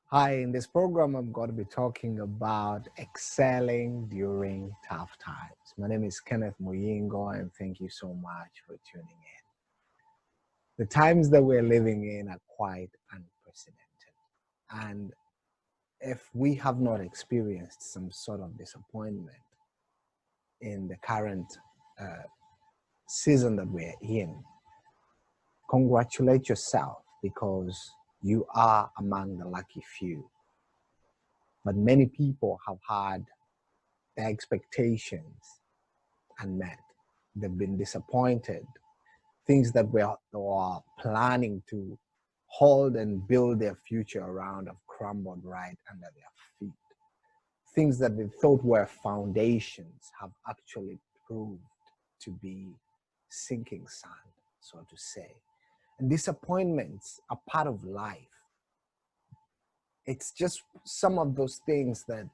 Hi, in this program, I'm going to be talking about excelling during tough times. My name is Kenneth Muyingo, and thank you so much for tuning in. The times that we're living in are quite unprecedented. And if we have not experienced some sort of disappointment in the current season that we're in, congratulate yourself because you are among the lucky few. But many people have had their expectations unmet. They've been disappointed. Things that they were planning to hold and build their future around have crumbled right under their feet. Things that they thought were foundations have actually proved to be sinking sand, so to say. And disappointments are part of life. It's just some of those things that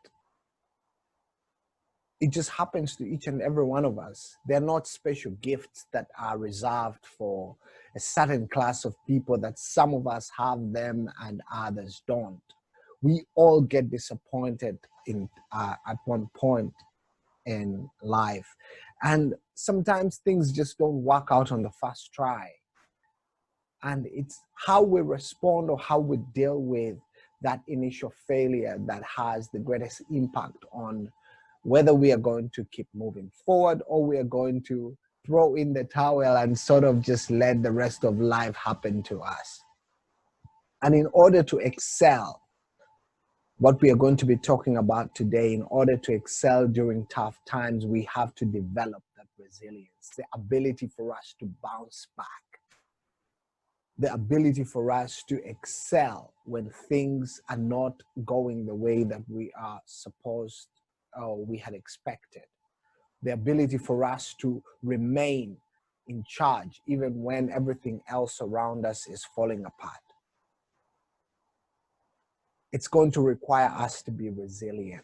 it just happens to each and every one of us. They're not special gifts that are reserved for a certain class of people, that some of us have them and others don't. We all get disappointed at one point in life. And sometimes things just don't work out on the first try. And it's how we respond or how we deal with that initial failure that has the greatest impact on whether we are going to keep moving forward or we are going to throw in the towel and sort of just let the rest of life happen to us. And in order to excel, what we are going to be talking about today, in order to excel during tough times, we have to develop that resilience, the ability for us to bounce back, the ability for us to excel when things are not going the way that we are supposed or we had expected, the ability for us to remain in charge even when everything else around us is falling apart. It's going to require us to be resilient.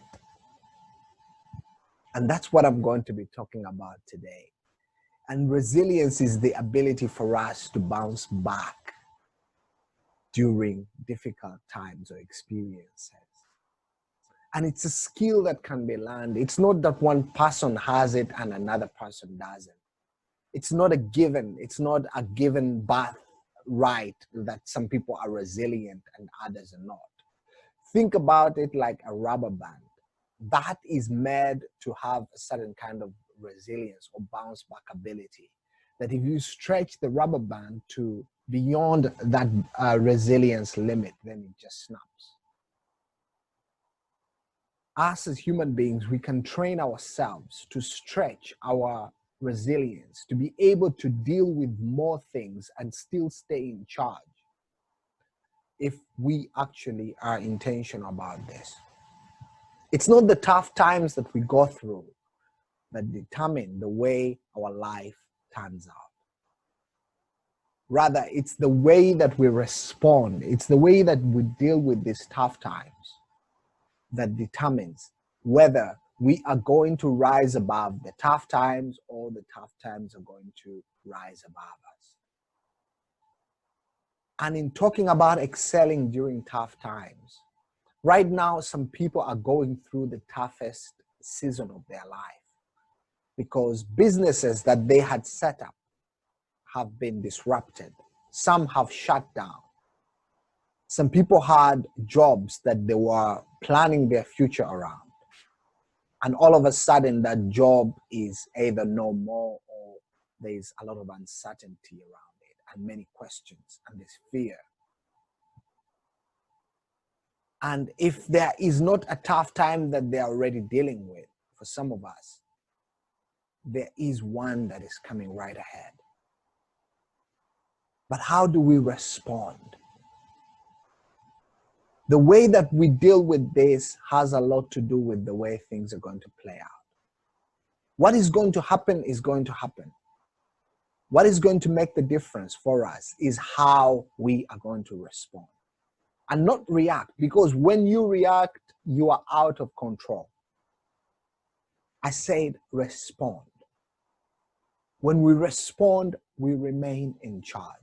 And that's what I'm going to be talking about today. And resilience is the ability for us to bounce back during difficult times or experiences. And it's a skill that can be learned. It's not that one person has it and another person doesn't. It's not a given. It's not a given birthright that some people are resilient and others are not. Think about it like a rubber band. That is made to have a certain kind of resilience or bounce back ability. That if you stretch the rubber band to beyond that resilience limit, then it just snaps. Us as human beings, we can train ourselves to stretch our resilience, to be able to deal with more things and still stay in charge if we actually are intentional about this. It's not the tough times that we go through that determine the way our life turns out. Rather, it's the way that we respond, it's the way that we deal with these tough times that determines whether we are going to rise above the tough times or the tough times are going to rise above us. And in talking about excelling during tough times, right now, some people are going through the toughest season of their life because businesses that they had set up have been disrupted. Some have shut down. Some people had jobs that they were planning their future around. And all of a sudden, that job is either no more or there's a lot of uncertainty around it and many questions and there's fear. And if there is not a tough time that they're already dealing with, for some of us, there is one that is coming right ahead. But how do we respond? The way that we deal with this has a lot to do with the way things are going to play out. What is going to happen is going to happen. What is going to make the difference for us is how we are going to respond and not react, because when you react, you are out of control. I said respond. When we respond, we remain in charge.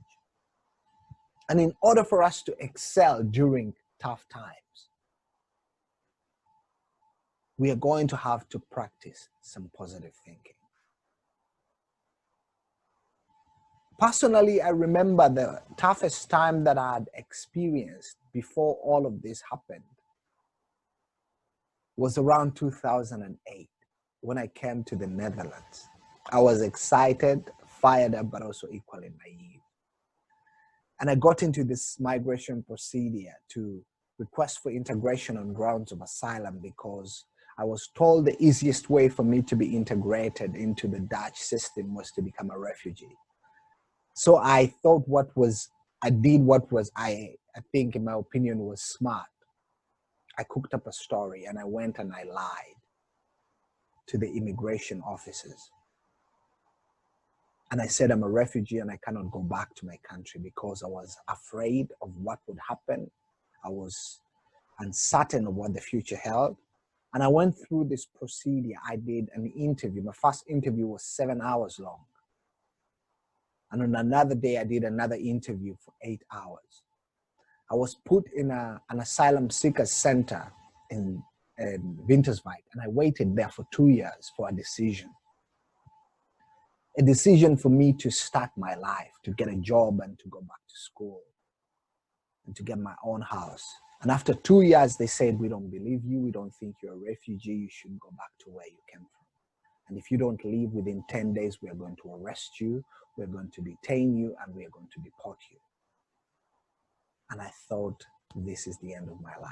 And in order for us to excel during tough times, we are going to have to practice some positive thinking. Personally, I remember the toughest time that I had experienced before all of this happened was around 2008 when I came to the Netherlands. I was excited, fired up, but also equally naive. And I got into this migration procedure to request for integration on grounds of asylum because I was told the easiest way for me to be integrated into the Dutch system was to become a refugee. So I thought I think in my opinion was smart. I cooked up a story and I went and I lied to the immigration officers. And I said, I'm a refugee and I cannot go back to my country because I was afraid of what would happen. I was uncertain of what the future held. And I went through this procedure. I did an interview. My first interview was 7 hours long. And on another day, I did another interview for 8 hours. I was put in an asylum seeker center in Winterswijk, and I waited there for 2 years for a decision. A decision for me to start my life, to get a job and to go back to school and to get my own house. And after 2 years, they said, we don't believe you. We don't think you're a refugee. You should go back to where you came from. And if you don't leave within 10 days, we are going to arrest you. We're going to detain you and we are going to deport you. And I thought, this is the end of my life.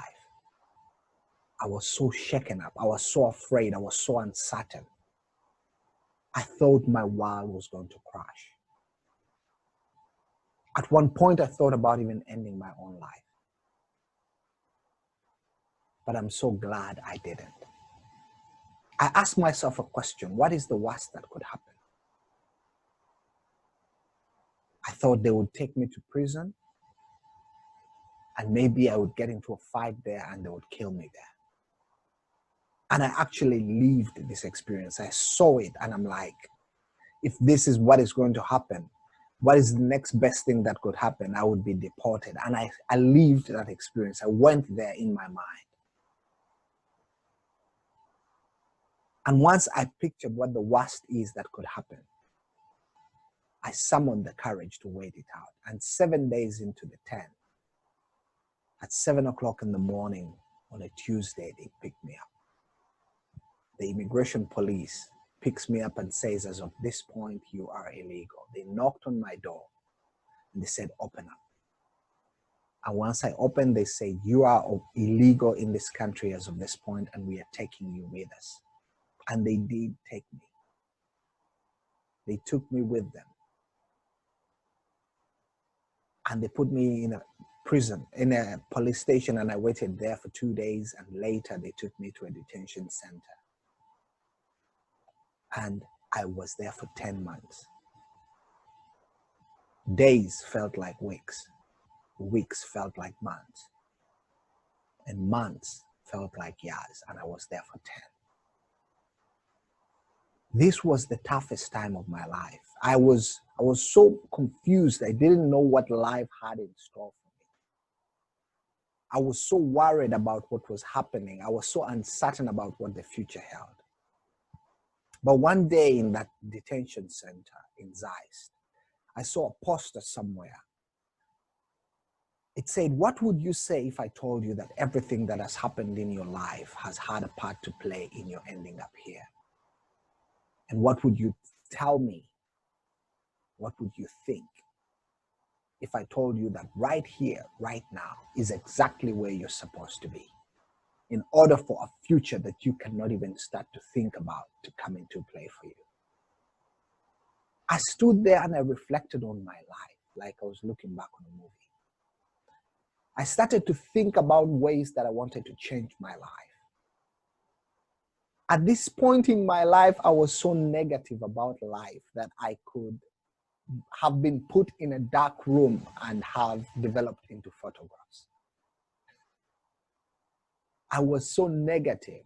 I was so shaken up. I was so afraid. I was so uncertain. I thought my world was going to crash. At one point, I thought about even ending my own life. But I'm so glad I didn't. I asked myself a question. What is the worst that could happen? I thought they would take me to prison and maybe I would get into a fight there and they would kill me there. And I actually lived this experience. I saw it and I'm like, if this is what is going to happen, what is the next best thing that could happen? I would be deported. And I lived that experience. I went there in my mind. And once I pictured what the worst is that could happen, I summoned the courage to wait it out. And 7 days into the 10, at 7 o'clock in the morning on a Tuesday, they picked me up. The immigration police picks me up and says, as of this point, you are illegal. They knocked on my door and they said, open up. And once I opened, they said, you are illegal in this country as of this point, and we are taking you with us. And they did take me. They took me with them. And they put me in a prison, in a police station, and I waited there for 2 days. And later they took me to a detention center. And I was there for 10 months. Days felt like weeks. Weeks felt like months. And months felt like years. And I was there for 10. This was the toughest time of my life. I was so confused. I didn't know what life had in store for me. I was so worried about what was happening. I was so uncertain about what the future held. But one day in that detention center in Zeist, I saw a poster somewhere. It said, what would you say if I told you that everything that has happened in your life has had a part to play in your ending up here? And what would you tell me? What would you think if I told you that right here, right now, is exactly where you're supposed to be in order for a future that you cannot even start to think about to come into play for you? I stood there and I reflected on my life like I was looking back on a movie. I started to think about ways that I wanted to change my life. At this point in my life, I was so negative about life that I could have been put in a dark room and have developed into photographs. I was so negative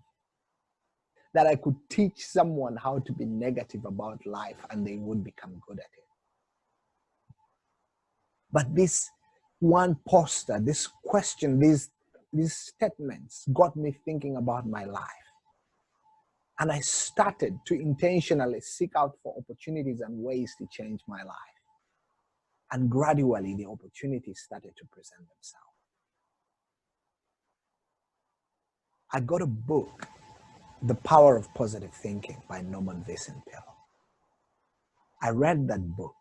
that I could teach someone how to be negative about life and they would become good at it. But this one poster, this question, this these statements got me thinking about my life. And I started to intentionally seek out for opportunities and ways to change my life. And gradually, the opportunities started to present themselves. I got a book, The Power of Positive Thinking by Norman Vincent Peale. I read that book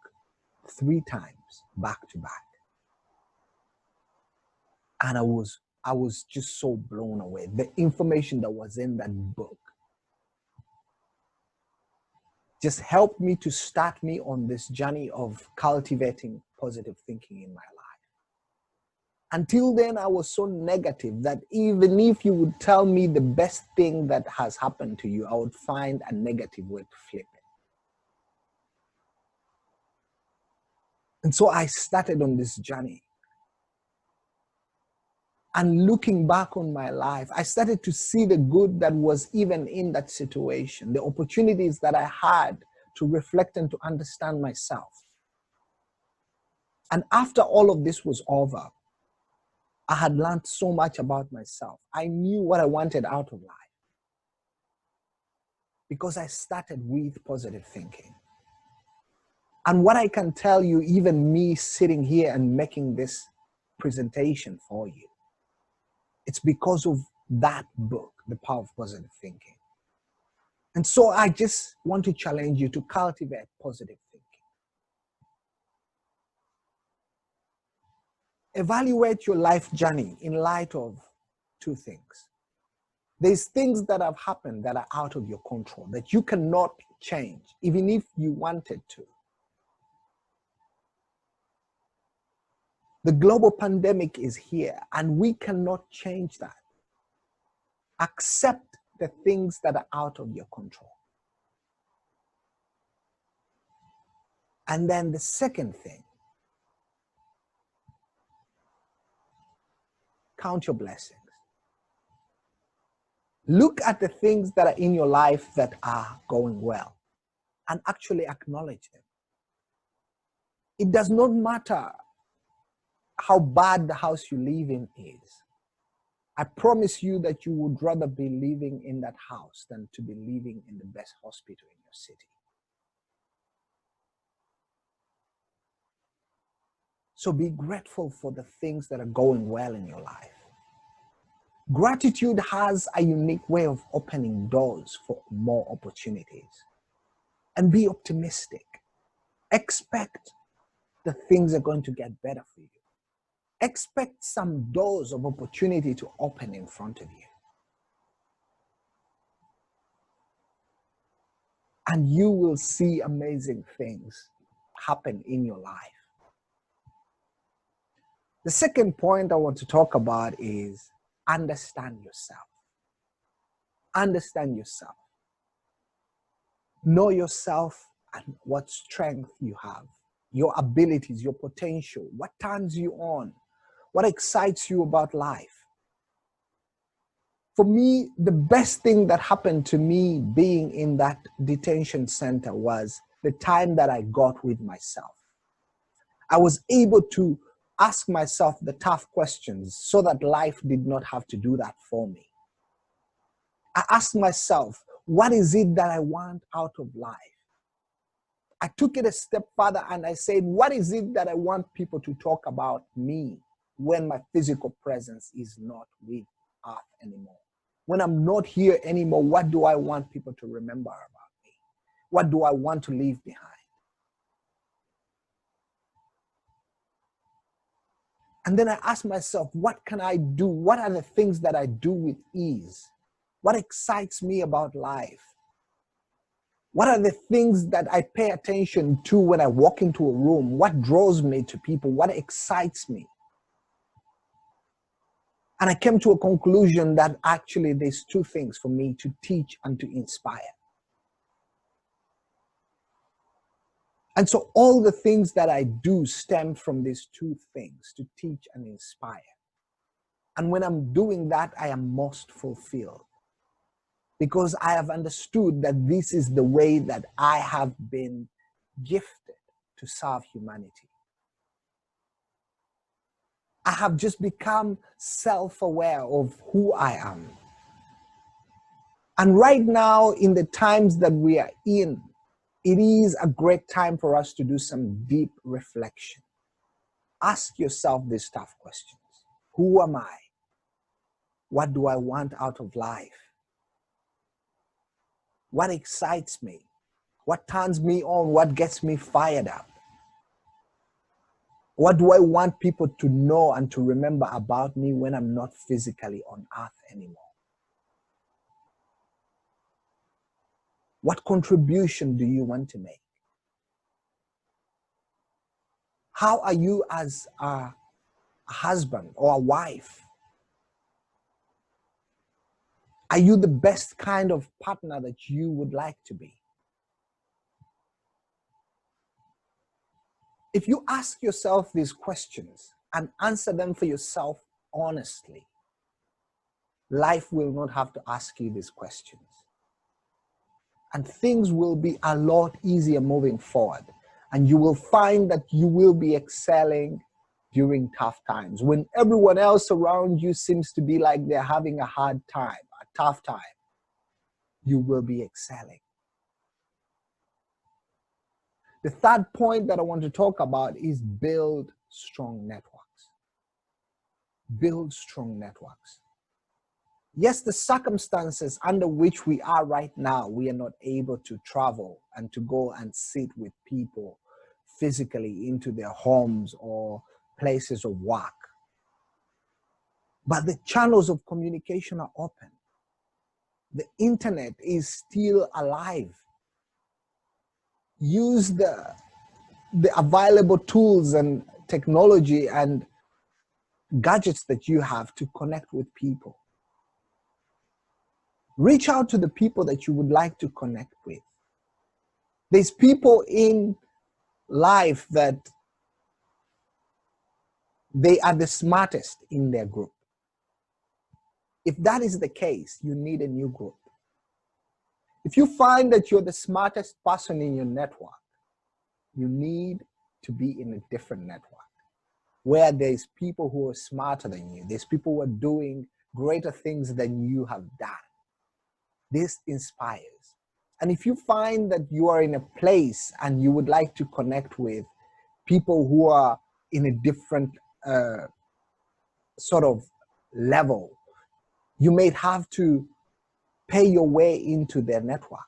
3 times back to back. And I was just so blown away. The information that was in that book just helped me to start me on this journey of cultivating positive thinking in my life. Until then, I was so negative that even if you would tell me the best thing that has happened to you, I would find a negative way to flip it. And so I started on this journey. And looking back on my life, I started to see the good that was even in that situation, the opportunities that I had to reflect and to understand myself. And after all of this was over, I had learned so much about myself. I knew what I wanted out of life because I started with positive thinking. And what I can tell you, even me sitting here and making this presentation for you, it's because of that book, The Power of Positive Thinking. And so I just want to challenge you to cultivate positive thinking. Evaluate your life journey in light of 2 things. There's things that have happened that are out of your control, that you cannot change, even if you wanted to. The global pandemic is here, and we cannot change that. Accept the things that are out of your control. And then the second thing, count your blessings. Look at the things that are in your life that are going well and actually acknowledge them. It does not matter how bad the house you live in is. I promise you that you would rather be living in that house than to be living in the best hospital in your city. So be grateful for the things that are going well in your life. Gratitude has a unique way of opening doors for more opportunities. And be optimistic. Expect that things are going to get better for you. Expect some doors of opportunity to open in front of you. And you will see amazing things happen in your life. The second point I want to talk about is understand yourself. Understand yourself. Know yourself and what strength you have, your abilities, your potential, what turns you on, what excites you about life. For me, the best thing that happened to me being in that detention center was the time that I got with myself. I was able to ask myself the tough questions so that life did not have to do that for me. I asked myself, what is it that I want out of life? I took it a step further and I said, what is it that I want people to talk about me when my physical presence is not with earth anymore? When I'm not here anymore, what do I want people to remember about me? What do I want to leave behind? And then I asked myself, what can I do? What are the things that I do with ease? What excites me about life? What are the things that I pay attention to when I walk into a room? What draws me to people? What excites me? And I came to a conclusion that actually there's 2 things for me: to teach and to inspire. And so all the things that I do stem from these 2 things: to teach and inspire. And when I'm doing that, I am most fulfilled, because I have understood that this is the way that I have been gifted to serve humanity. I have just become self-aware of who I am. And right now, in the times that we are in, it is a great time for us to do some deep reflection. Ask yourself these tough questions. Who am I? What do I want out of life? What excites me? What turns me on? What gets me fired up? What do I want people to know and to remember about me when I'm not physically on earth anymore? What contribution do you want to make? How are you as a husband or a wife? Are you the best kind of partner that you would like to be? If you ask yourself these questions and answer them for yourself honestly, life will not have to ask you these questions. And things will be a lot easier moving forward. And you will find that you will be excelling during tough times. When everyone else around you seems to be like they're having a hard time, a tough time, you will be excelling. The third point that I want to talk about is build strong networks. Build strong networks. Yes, the circumstances under which we are right now, we are not able to travel and to go and sit with people physically into their homes or places of work. But the channels of communication are open. The internet is still alive. Use the available tools and technology and gadgets that you have to connect with people. Reach out to the people that you would like to connect with. There's people in life that they are the smartest in their group. If that is the case, you need a new group. If you find that you're the smartest person in your network, you need to be in a different network where there's people who are smarter than you. There's people who are doing greater things than you have done. This inspires. And if you find that you are in a place and you would like to connect with people who are in a different sort of level, you may have to pay your way into their network,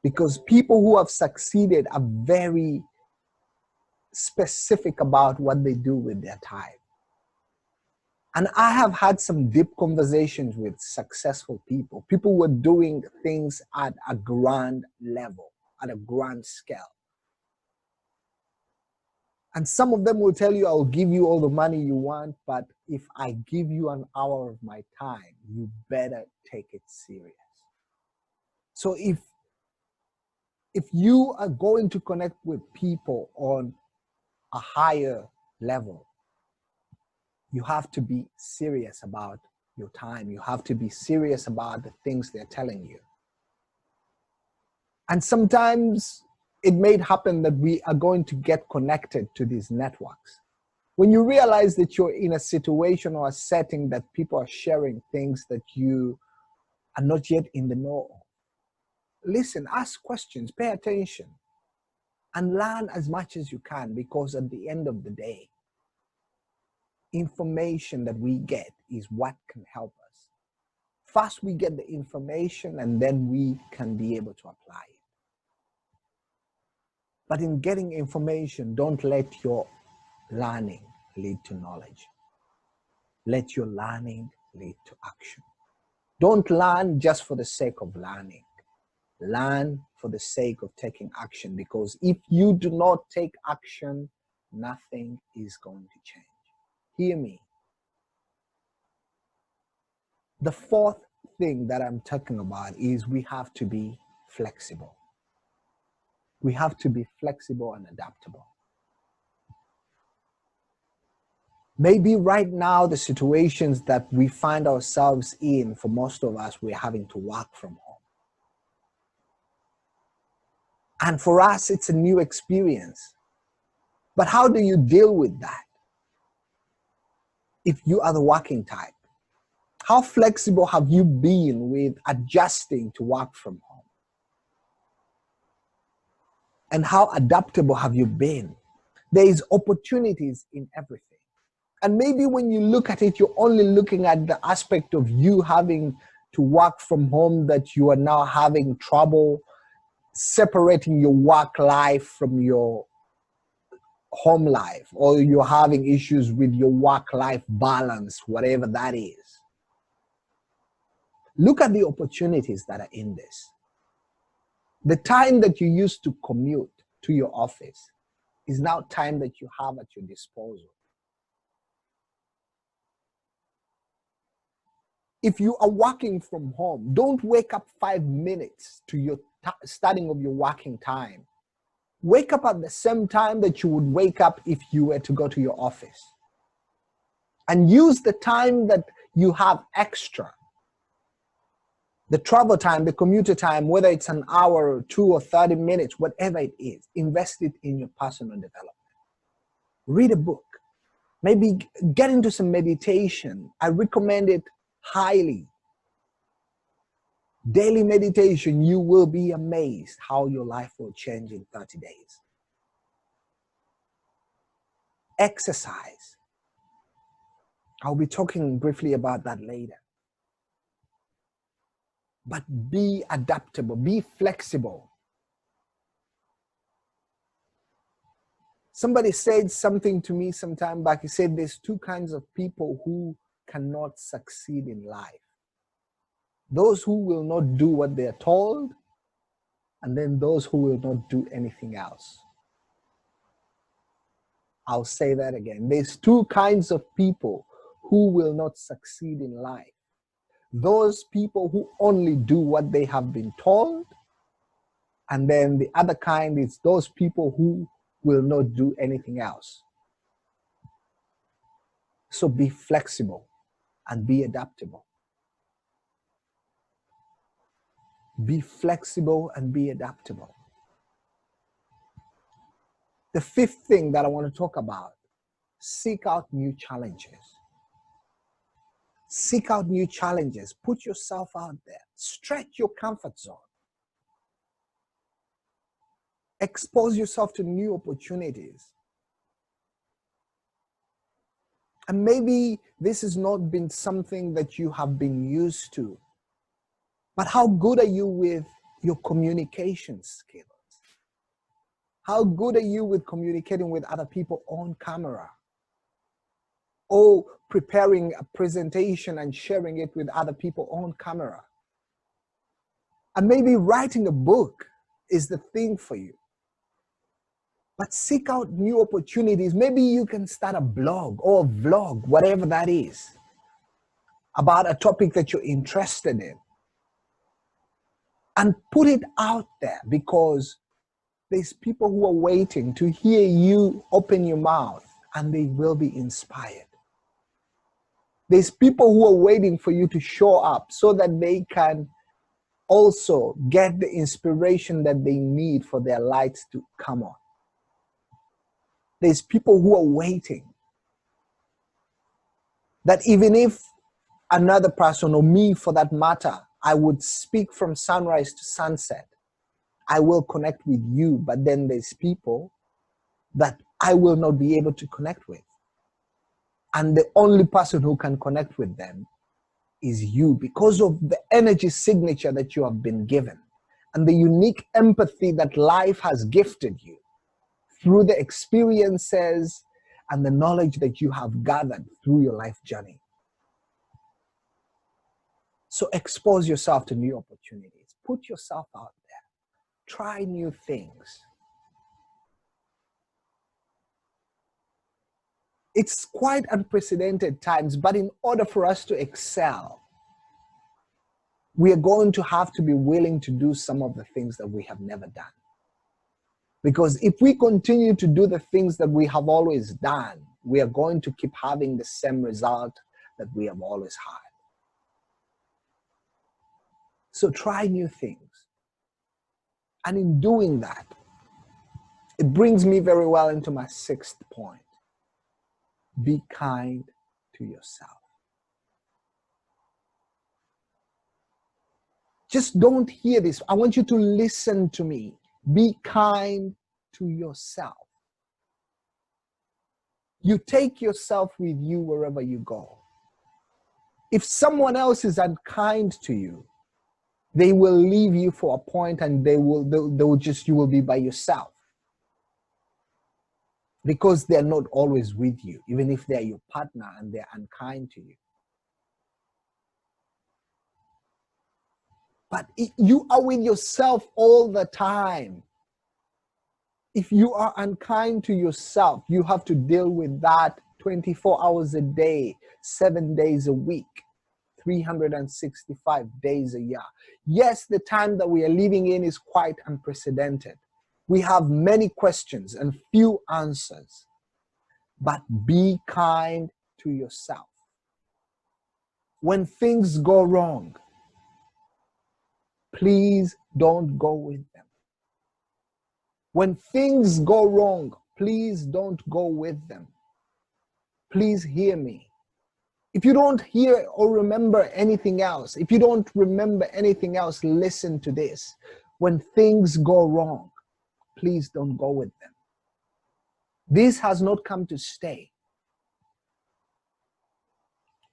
because people who have succeeded are very specific about what they do with their time. And I have had some deep conversations with successful people, people who are doing things at a grand level, at a grand scale. And some of them will tell you, I'll give you all the money you want, but if I give you an hour of my time, you better take it serious. So if you are going to connect with people on a higher level, you have to be serious about your time. You have to be serious about the things they're telling you. And sometimes it may happen that we are going to get connected to these networks. When you realize that you're in a situation or a setting that people are sharing things that you are not yet in the know of, listen, ask questions, pay attention, and learn as much as you can, because at the end of the day, information that we get is what can help us. First, we get the information and then we can be able to apply it. But in getting information, don't let your learning lead to knowledge. Let your learning lead to action. Don't learn just for the sake of learning. Learn for the sake of taking action, because if you do not take action, nothing is going to change. Hear me. The fourth thing that I'm talking about is we have to be flexible. We have to be flexible and adaptable. Maybe right now, the situations that we find ourselves in, for most of us, we're having to work from home. And for us, it's a new experience. But how do you deal with that? if you are the working type? How flexible have you been with adjusting to work from home? And how adaptable have you been? There is opportunities in everything. And maybe when you look at it, you're only looking at the aspect of you having to work from home, that you are now having trouble separating your work life from your home life, or you're having issues with your work-life balance, whatever that is. Look at the opportunities that are in this. The time that you used to commute to your office is now time that you have at your disposal. If you are working from home, don't wake up 5 minutes to your starting of your working time. Wake up at the same time that you would wake up if you were to go to your office. And use the time that you have extra, the travel time, the commuter time, whether it's an hour or 2 or 30 minutes, whatever it is, invest it in your personal development. Read a book. Maybe get into some meditation. I recommend it highly. Daily meditation, you will be amazed how your life will change in 30 days. Exercise. I'll be talking briefly about that later. But be adaptable, be flexible. Somebody said something to me some time back. He said there's two kinds of people who cannot succeed in life. Those who will not do what they're told, and then those who will not do anything else. I'll say that again. There's two kinds of people who will not succeed in life. Those people who only do what they have been told, and then the other kind is those people who will not do anything else. So be flexible and be adaptable. Be flexible and be adaptable. The fifth thing that I want to talk about, seek out new challenges. Seek out new challenges. Put yourself out there. Stretch your comfort zone. Expose yourself to new opportunities. And maybe this has not been something that you have been used to. But how good are you with your communication skills? How good are you with communicating with other people on camera? Or preparing a presentation and sharing it with other people on camera? And maybe writing a book is the thing for you. But seek out new opportunities. Maybe you can start a blog or a vlog, whatever that is, about a topic that you're interested in. And put it out there, because there's people who are waiting to hear you open your mouth, and they will be inspired. There's people who are waiting for you to show up so that they can also get the inspiration that they need for their lights to come on. There's people who are waiting that even if another person, or me for that matter, I would speak from sunrise to sunset, I will connect with you, but then there's people that I will not be able to connect with. And the only person who can connect with them is you, because of the energy signature that you have been given and the unique empathy that life has gifted you through the experiences and the knowledge that you have gathered through your life journey. So expose yourself to new opportunities. Put yourself out there. Try new things. It's quite unprecedented times, but in order for us to excel, we are going to have to be willing to do some of the things that we have never done. Because if we continue to do the things that we have always done, we are going to keep having the same result that we have always had. So try new things. And in doing that, it brings me very well into my sixth point. Be kind to to yourself. Just don't hear this. I want you to listen to me. Be kind to yourself. You take yourself with you wherever you go. If someone else is unkind to you, they will leave you for a point, and you will be by yourself. Because they're not always with you, even if they're your partner and they're unkind to you. But you are with yourself all the time. If you are unkind to yourself, you have to deal with that 24 hours a day, 7 days a week, 365 days a year. Yes, the time that we are living in is quite unprecedented. We have many questions and few answers. But be kind to yourself. When things go wrong, please don't go with them. When things go wrong, please don't go with them. Please hear me. If you don't hear or remember anything else, listen to this. When things go wrong, please don't go with them. This has not come to stay.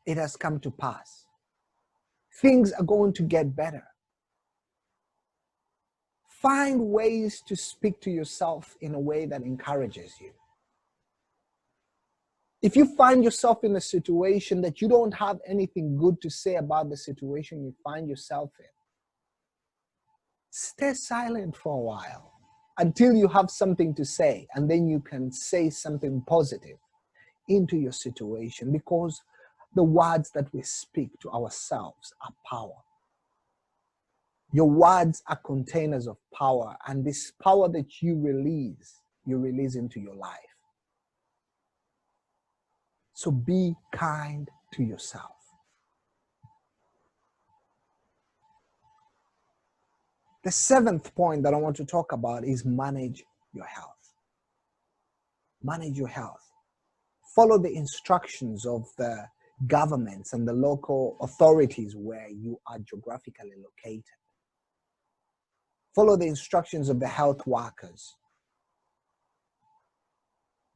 It has come to pass. Things are going to get better. Find ways to speak to yourself in a way that encourages you. If you find yourself in a situation that you don't have anything good to say about the situation you find yourself in, stay silent for a while until you have something to say, and then you can say something positive into your situation, because the words that we speak to ourselves are power. Your words are containers of power, and this power that you release into your life. So be kind to yourself. The seventh point that I want to talk about is manage your health. Manage your health. Follow the instructions of the governments and the local authorities where you are geographically located. Follow the instructions of the health workers.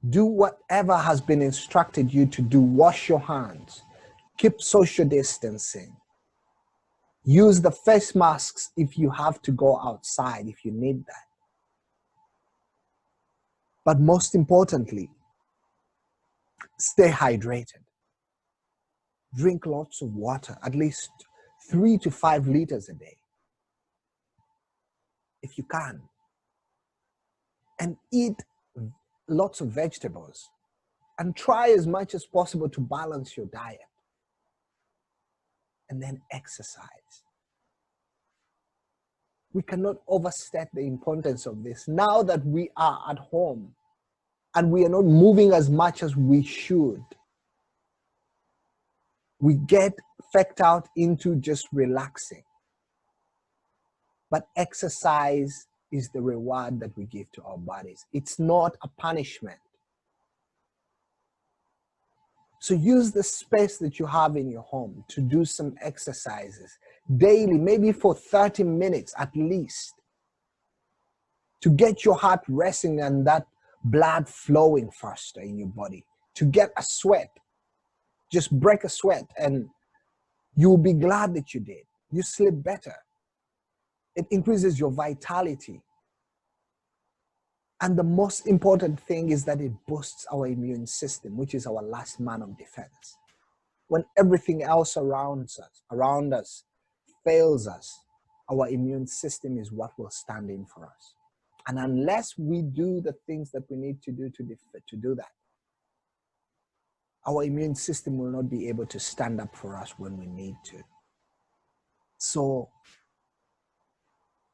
Do whatever has been instructed you to do. Wash your hands. Keep social distancing. Use the face masks if you have to go outside, if you need that. But most importantly, stay hydrated. Drink lots of water, at least 3 to 5 liters a day, if you can. And eat lots of vegetables. And try as much as possible to balance your diet. And then exercise. We cannot overstate the importance of this. Now that we are at home and we are not moving as much as we should, we get fecked out into just relaxing. But exercise is the reward that we give to our bodies. It's not a punishment. So use the space that you have in your home to do some exercises daily, maybe for 30 minutes at least, to get your heart racing and that blood flowing faster in your body, to get a sweat. Just break a sweat and you'll be glad that you did. You sleep better. It increases your vitality. And the most important thing is that it boosts our immune system, which is our last man of defense. When everything else around us fails us, our immune system is what will stand in for us. And unless we do the things that we need to do to do that, our immune system will not be able to stand up for us when we need to. So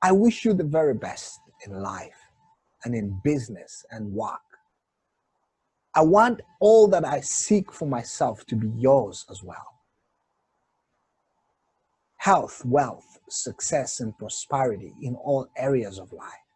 I wish you the very best in life and in business and work. I want all that I seek for myself to be yours as well. Health, wealth, success, and prosperity in all areas of life.